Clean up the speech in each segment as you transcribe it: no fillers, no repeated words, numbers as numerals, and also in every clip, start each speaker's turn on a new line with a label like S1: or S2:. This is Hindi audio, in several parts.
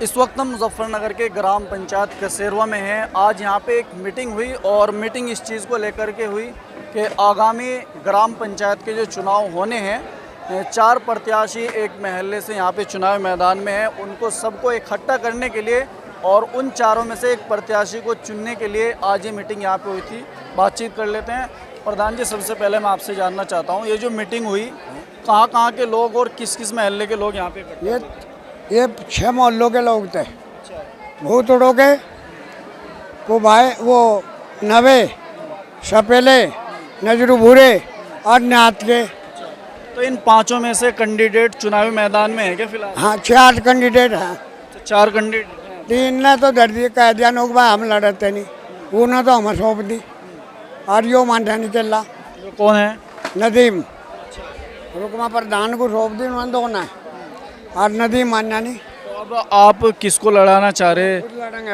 S1: इस वक्त हम मुजफ्फरनगर के ग्राम पंचायत कसेरवा में हैं। आज यहाँ पे एक मीटिंग हुई और मीटिंग इस चीज़ को लेकर के हुई कि आगामी ग्राम पंचायत के जो चुनाव होने हैं, 4 प्रत्याशी एक महल्ले से यहाँ पे चुनाव मैदान में हैं। उनको सबको इकट्ठा करने के लिए और उन चारों में से एक प्रत्याशी को चुनने के लिए आज ये मीटिंग यहाँ पे हुई थी। बातचीत कर लेते हैं। प्रधान जी, सबसे पहले मैं आपसे जानना चाहता हूँ, ये जो मीटिंग हुई, कहाँ के लोग और किस किस महल्ले के लोग यहाँ पे?
S2: ये 6 मोहल्लों के लोग थे। भूतड़ों के को भाई वो नवे सपेले नजरू भूरे और नाथ के।
S1: तो इन 5 में से कैंडिडेट चुनावी मैदान में है क्या फिलहाल?
S2: हाँ, 4 कैंडिडेट हैं।
S1: 4 कैंडिडेट।
S2: 3 ने तो दर्दी कह दिया नोक भाई हम लड़ते नहीं, उन्हें तो हमें सौंप दी और यो मानता नहीं चला।
S1: जो कौन है?
S2: नदीम रुकमा प्रधान को सौंप दी उन्होंने दोनों और नदीम मानना नहीं।
S1: तो अब आप किसको लड़ाना चाह रहे?
S2: खुद लड़ेंगे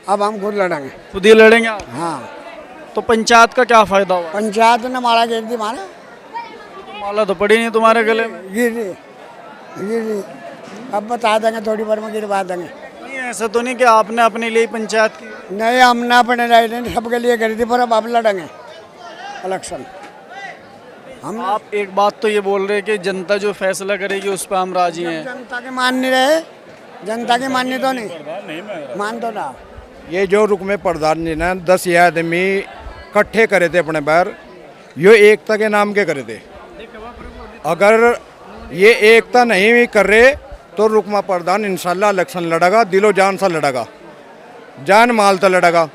S2: अब हम खुद लड़ेंगे।
S1: खुद ही लड़ेंगे आप?
S2: हाँ।
S1: तो पंचायत का क्या फायदा हुआ?
S2: पंचायत ने मारा गिर दी मारा।
S1: माला तो पड़ी नहीं तुम्हारे गले में।
S2: गिरी अब बता देंगे, थोड़ी बार में गिरवा देंगे।
S1: नहीं, ऐसा तो नहीं कि आपने अपने लिए पंचायत की?
S2: नहीं, हमने अपने नहीं सबके लिए करी थी, पर अब लड़ेंगे इलेक्शन। हम
S1: आप एक बात तो ये बोल रहे हैं कि जनता जो फैसला करेगी उस पर हम राजी हैं।
S2: जनता की मान नहीं रहे, जनता की माननी तो नहीं मान तो ना।
S3: ये जो रुकमे प्रधान जी ने 10 आदमी इकट्ठे करे थे अपने बाहर, ये एकता के नाम के करे थे। अगर ये एकता नहीं भी कर रहे तो रुकमा प्रधान इंशाल्लाह इलेक्शन लड़ेगा, दिलो जान सा लड़ेगा, जान माल तो लड़ेगा।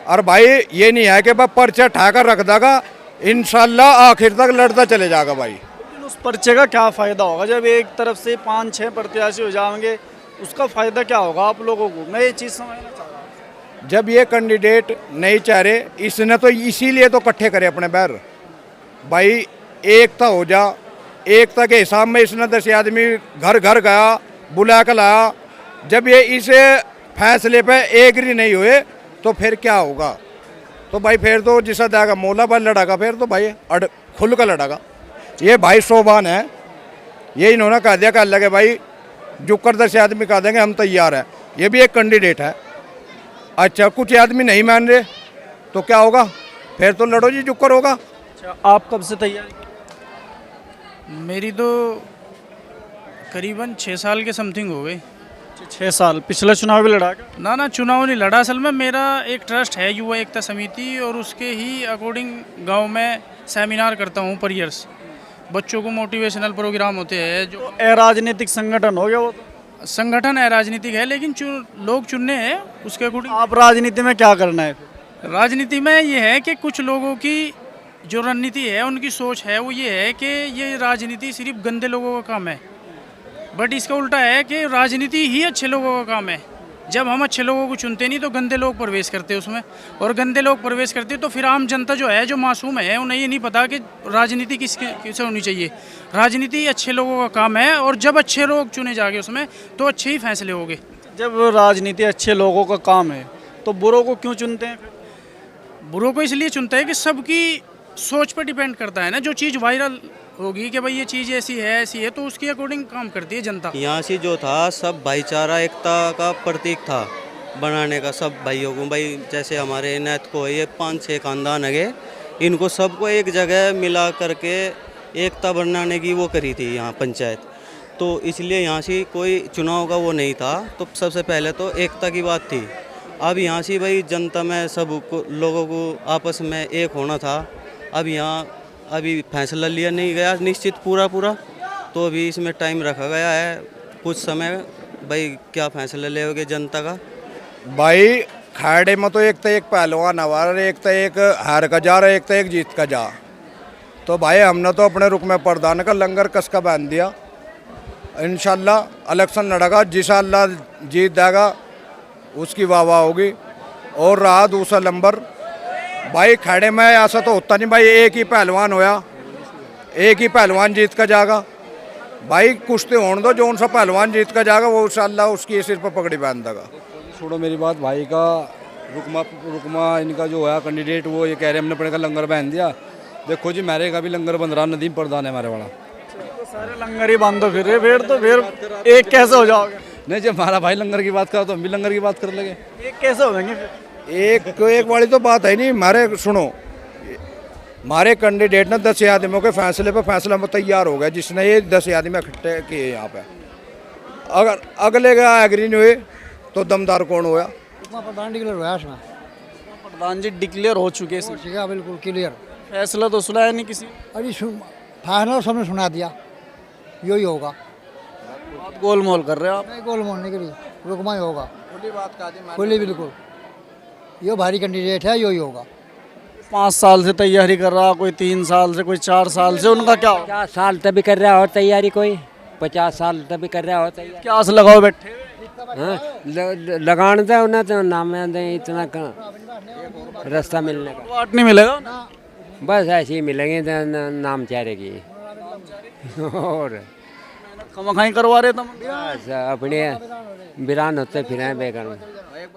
S3: और भाई ये नहीं है कि बस पर्चा ठाकर रख देगा, इंशाल्लाह आखिर तक लड़ता चले जाएगा भाई।
S1: लेकिन उस पर्चे का क्या फ़ायदा होगा जब एक तरफ से 5-6 प्रत्याशी हो जाएंगे? उसका फ़ायदा क्या होगा आप लोगों को? मैं ये चीज़ समझना चाह रहा हूँ।
S3: जब ये कैंडिडेट नहीं चाह रहे, इसने तो इसीलिए तो इकट्ठे करे अपने बाहर भाई, एकता हो जा। एकता के हिसाब में इसने 10 आदमी घर घर गया, बुला कर लाया। जब ये इस फैसले पे एग्री नहीं हुए तो फिर क्या होगा? तो भाई फिर तो जिसा जाएगा मोला पर लड़ागा, फिर तो भाई खुल कर लड़ागा। ये भाई शोभान है, ये इन्होंने कह दिया कह लगे भाई जुकर 10 आदमी कह देंगे हम तैयार है। ये भी एक कैंडिडेट है। अच्छा, कुछ आदमी नहीं मान रहे तो क्या होगा? फिर तो लड़ो जी, जुकर होगा।
S1: अच्छा, आप कब से तैयारी?
S4: मेरी तो करीबन 6 साल के समथिंग हो गई।
S1: 6 साल। पिछला चुनाव भी लड़ा क्या?
S4: ना चुनाव नहीं लड़ा। असल में मेरा एक ट्रस्ट है युवा एकता समिति, और उसके ही अकॉर्डिंग गांव में सेमिनार करता हूं पर ईयर्स। बच्चों को मोटिवेशनल प्रोग्राम होते हैं जो
S1: राजनीतिक संगठन हो गया वो तो?
S4: संगठन है, राजनीतिक है, लेकिन लोग चुनने हैं उसके अकॉर्डिंग।
S1: आप राजनीति में क्या करना है?
S4: राजनीति में ये है कि कुछ लोगों की जो रणनीति है, उनकी सोच है, वो ये है कि ये राजनीति सिर्फ गंदे लोगों का काम है। बट इसका उल्टा है कि राजनीति ही अच्छे लोगों का काम है। जब हम अच्छे लोगों को चुनते नहीं तो गंदे लोग प्रवेश करते हैं उसमें, और गंदे लोग प्रवेश करते तो फिर आम जनता जो है, जो मासूम है, उन्हें ये नहीं पता कि राजनीति किससे होनी चाहिए। राजनीति अच्छे लोगों का काम है, और जब अच्छे लोग चुने जाएंगे उसमें तो अच्छे ही फैसले होंगे।
S1: जब राजनीति अच्छे लोगों का काम है तो बुरों को क्यों चुनते हैं?
S4: बुरों को इसलिए चुनते हैं कि सबकी सोच पर डिपेंड करता है ना। जो चीज़ वायरल होगी कि भाई ये चीज़ ऐसी है तो उसके अकॉर्डिंग काम करती है जनता।
S5: यहाँ से जो था सब भाईचारा एकता का प्रतीक था बनाने का, सब भाइयों को। भाई जैसे हमारे नैत को ये 5-6 खानदान है, इनको सबको एक जगह मिला करके एकता बनाने की वो करी थी यहाँ पंचायत। तो इसलिए यहाँ से कोई चुनाव का वो नहीं था। तो सबसे पहले तो एकता की बात थी। अब यहाँ से भाई जनता में सब लोगों को आपस में एक होना था। अब यहाँ अभी फैसला लिया नहीं गया निश्चित पूरा, तो अभी इसमें टाइम रखा गया है कुछ समय। भाई क्या फैसला लेोगे जनता का?
S3: भाई खाड़े में तो एक पहलवान हमारा, एक हार का जा रहा, एक जीत का जा। तो भाई हमने तो अपने रुकमे प्रधान का लंगर कस का बांध दिया। इंशाल्लाह इलेक्शन लड़ेगा, जिसा अल्लाह जीत देगा उसकी वाह होगी। और रहा दूसरा नंबर, भाई खड़े में ऐसा तो होता नहीं भाई, एक ही पहलवान होया, एक ही पहलवान जीत का जाएगा। भाई कुश्ती होने दो, जो सा पहलवान जीत का जाएगा वो इंशाल्लाह उसकी सिर पर पकड़ी बांध देगा।
S6: छोड़ो मेरी बात भाई का, रुकमा इनका जो है कैंडिडेट, वो ये कह रहे हमने अपने का लंगर बांध दिया। देखो जी, मेरे का भी लंगर बन रहा, नदीम प्रधान है हमारे वाला।
S1: तो सारे लंगर ही बांधो फिर तो फिर एक कैसे हो जाओगे?
S6: नहीं, जब हमारा भाई लंगर की बात करा तो हम भी लंगर की बात कर लगे।
S1: एक कैसे हो जाएंगे फिर?
S3: एक वाली तो बात है नहीं। हमारे सुनो, हमारे कैंडिडेट ने 10 आदमियों के फैसले पे फैसला में तैयार हो गया, जिसने ये 10 आदमी इकट्ठे किए यहाँ पे। अगर अगले का एग्री नहीं हुए तो दमदार कौन होया?
S2: प्रधान डिक्लेयर हुआ इसमें,
S1: प्रधान जी डिक्लेयर हो चुके हैं,
S2: ठीक है, बिल्कुल क्लियर।
S1: फैसला तो सुना है नहीं किसी,
S2: अभी फाइनल सबने सुना दिया, यही होगा।
S1: बहुत गोलमोल कर रहे हो आप।
S2: नहीं गोलमोल नहीं करी, रुकमा ही होगा, खुली बिल्कुल। ये भारी कैंडिडेट है, यही होगा।
S1: 5 साल से तैयारी कर रहा, कोई 3 साल से, कोई 4 साल से, उनका क्या होगा?
S7: 50 साल तभी कर रहा हो तैयारी, कोई 50 साल तभी कर रहा हो तैयारी।
S1: क्या आस लगाओ बैठे हुए?
S7: हाँ, लगान दे उन्हें तो नाम दे इतना रास्ता मिलने का,
S1: वाट नहीं मिलेगा ना?
S7: बस ऐसे ही मिलेंगे तो नाम चारे की। और
S1: खमखाई करवा रहे तुम।
S7: बस अपने बिरान होते फिर बेकार में।